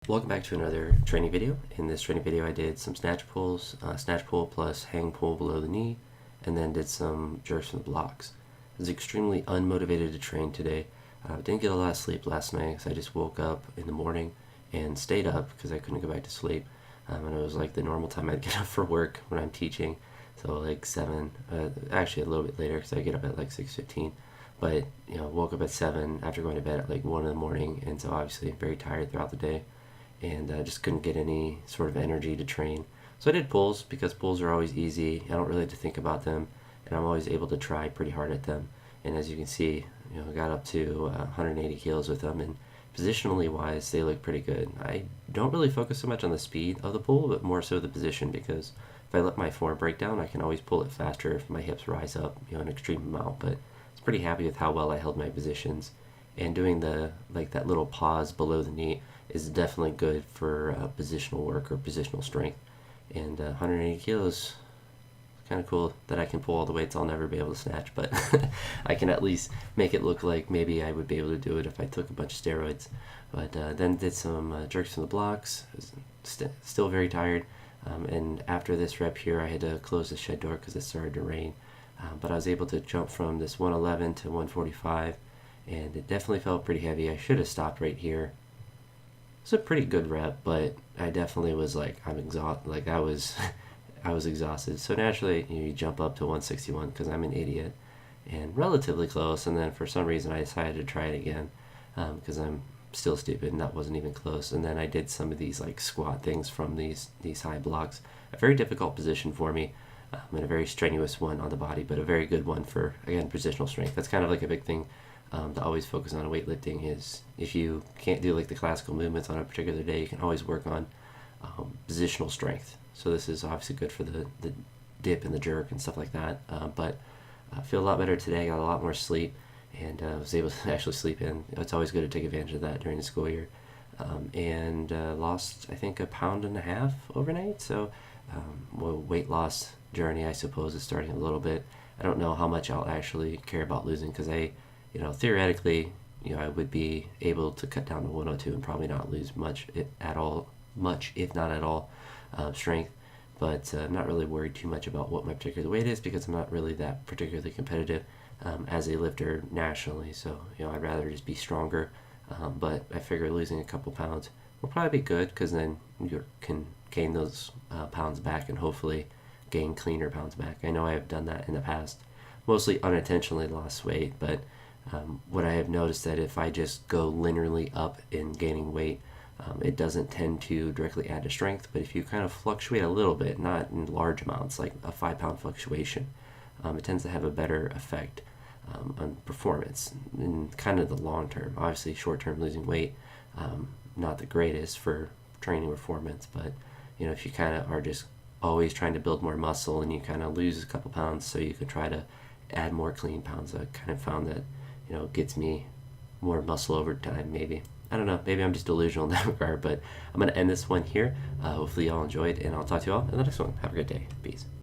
Welcome back to another training video. In this training video I did some snatch pulls, snatch pull plus hang pull below the knee, and then did some jerks from the blocks. I was extremely unmotivated to train today. Didn't get a lot of sleep last night because I just woke up in the morning and stayed up because I couldn't go back to sleep. And it was like the normal time I'd get up for work when I'm teaching, so like 7, actually a little bit later because I get up at like 6:15. But woke up at 7 after going to bed at like 1 in the morning, and so obviously very tired throughout the day, and just couldn't get any sort of energy to train. So I did pulls because pulls are always easy. I don't really have to think about them, and I'm always able to try pretty hard at them. And as you can see, I got up to 180 kilos with them, and positionally wise, they look pretty good. I don't really focus so much on the speed of the pull, but more so the position, because if I let my form break down, I can always pull it faster if my hips rise up, an extreme amount. But I was pretty happy with how well I held my positions, and doing that little pause below the knee is definitely good for positional work or positional strength. And 180 kilos, kind of cool that I can pull all the weights I'll never be able to snatch, but I can at least make it look like maybe I would be able to do it if I took a bunch of steroids. But then did some jerks from the blocks. Still very tired, and after this rep here I had to close the shed door because it started to rain. But I was able to jump from this 111 to 145, and it definitely felt pretty heavy. I should have stopped right here. It's a pretty good rep, but I definitely was like, I'm exhausted. Like I was exhausted. So naturally, you jump up to 161 because I'm an idiot, and relatively close. And then for some reason, I decided to try it again because I'm still stupid, and that wasn't even close. And then I did some of these like squat things from these high blocks. A very difficult position for me, and a very strenuous one on the body, but a very good one for, again, positional strength. That's kind of like a big thing to always focus on weightlifting, is if you can't do like the classical movements on a particular day, you can always work on positional strength. So this is obviously good for the dip and the jerk and stuff like that. But I feel a lot better today. I got a lot more sleep, and was able to actually sleep in. It's always good to take advantage of that during the school year. And lost, I think, 1.5 pounds overnight. So weight loss journey, I suppose, is starting a little bit. I don't know how much I'll actually care about losing, because theoretically, I would be able to cut down to 102 and probably not lose much if not at all, strength. But I'm not really worried too much about what my particular weight is, because I'm not really that particularly competitive as a lifter nationally. So I'd rather just be stronger. But I figure losing a couple pounds will probably be good, because then you can gain those pounds back and hopefully gain cleaner pounds back. I know I have done that in the past, mostly unintentionally lost weight, but what I have noticed that if I just go linearly up in gaining weight, it doesn't tend to directly add to strength. But if you kind of fluctuate a little bit, not in large amounts, like a 5-pound fluctuation, it tends to have a better effect on performance in kind of the long term. Obviously, short term losing weight, not the greatest for training performance, but if you kind of are just always trying to build more muscle and you kind of lose a couple pounds so you can try to add more clean pounds, I kind of found that gets me more muscle over time. Maybe, I don't know, maybe I'm just delusional in that regard. But I'm going to end this one here. Hopefully y'all enjoyed, and I'll talk to you all in the next one. Have a great day. Peace.